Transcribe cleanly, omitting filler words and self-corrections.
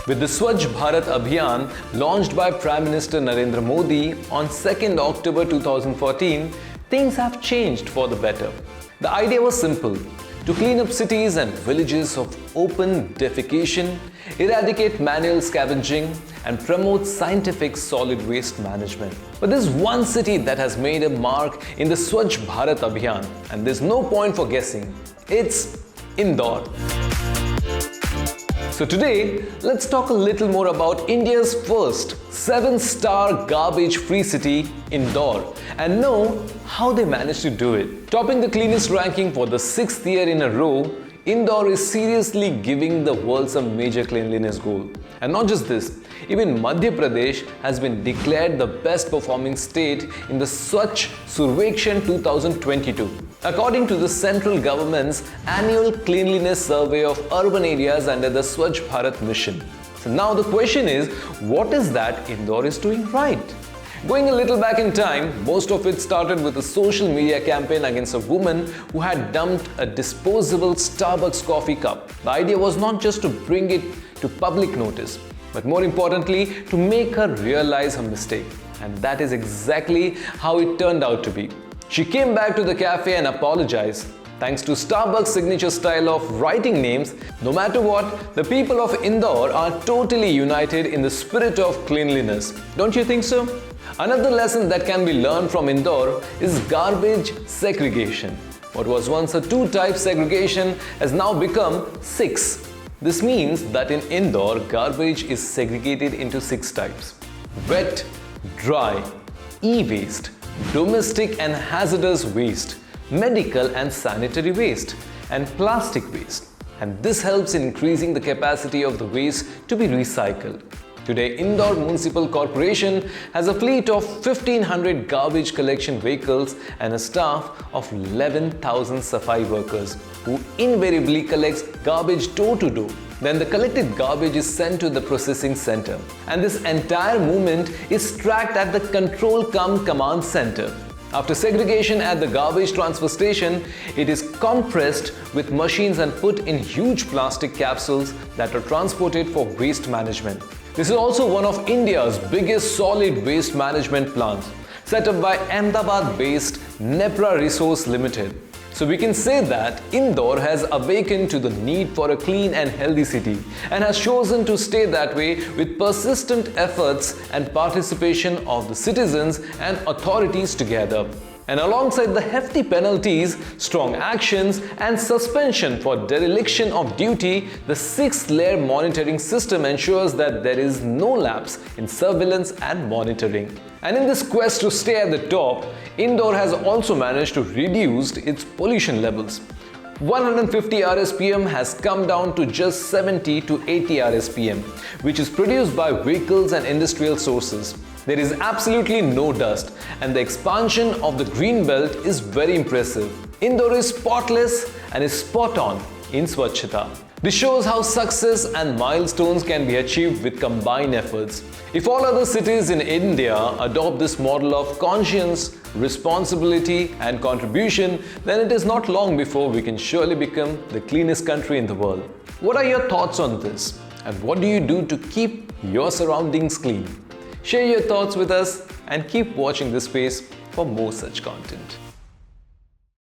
With the Swachh Bharat Abhiyan launched by Prime Minister Narendra Modi on 2nd October 2014, things have changed for the better. The idea was simple: to clean up cities and villages of open defecation, eradicate manual scavenging, and promote scientific solid waste management. But there's one city that has made a mark in the Swachh Bharat Abhiyan, and there's no point for guessing. It's Indore. So today, let's talk a little more about India's first 7-star garbage-free city, Indore, and know how they managed to do it. Topping the cleanest ranking for the 6th year in a row, Indore is seriously giving the world some major cleanliness goal. And not just this, even Madhya Pradesh has been declared the best performing state in the Swachh Survekshan 2022, according to the central government's annual cleanliness survey of urban areas under the Swachh Bharat mission. So now the question is, what is that Indore is doing right? Going a little back in time, most of it started with a social media campaign against a woman who had dumped a disposable Starbucks coffee cup. The idea was not just to bring it to public notice, but more importantly, to make her realize her mistake. And that is exactly how it turned out to be. She came back to the cafe and apologized. Thanks to Starbucks' signature style of writing names, no matter what, the people of Indore are totally united in the spirit of cleanliness. Don't you think so? Another lesson that can be learned from Indore is garbage segregation. What was once a 2-type segregation has now become 6. This means that in Indore, garbage is segregated into 6 types: wet, dry, e-waste, domestic and hazardous waste, medical and sanitary waste, and plastic waste. And this helps in increasing the capacity of the waste to be recycled. Today, Indore Municipal Corporation has a fleet of 1,500 garbage collection vehicles and a staff of 11,000 Safai workers who invariably collects garbage door to door. Then the collected garbage is sent to the processing center. And this entire movement is tracked at the control-cum-command center. After segregation at the garbage transfer station, it is compressed with machines and put in huge plastic capsules that are transported for waste management. This is also one of India's biggest solid waste management plants, set up by Ahmedabad-based Nepra Resource Limited. So we can say that Indore has awakened to the need for a clean and healthy city and has chosen to stay that way with persistent efforts and participation of the citizens and authorities together. And alongside the hefty penalties, strong actions and suspension for dereliction of duty, the 6-layer monitoring system ensures that there is no lapse in surveillance and monitoring. And in this quest to stay at the top, Indore has also managed to reduce its pollution levels. 150 RSPM has come down to just 70 to 80 RSPM, which is produced by vehicles and industrial sources. There is absolutely no dust, and the expansion of the green belt is very impressive. Indore is spotless and is spot on in Swachhata. This shows how success and milestones can be achieved with combined efforts. If all other cities in India adopt this model of conscience, responsibility and contribution, then it is not long before we can surely become the cleanest country in the world. What are your thoughts on this? And what do you do to keep your surroundings clean? Share your thoughts with us and keep watching this space for more such content.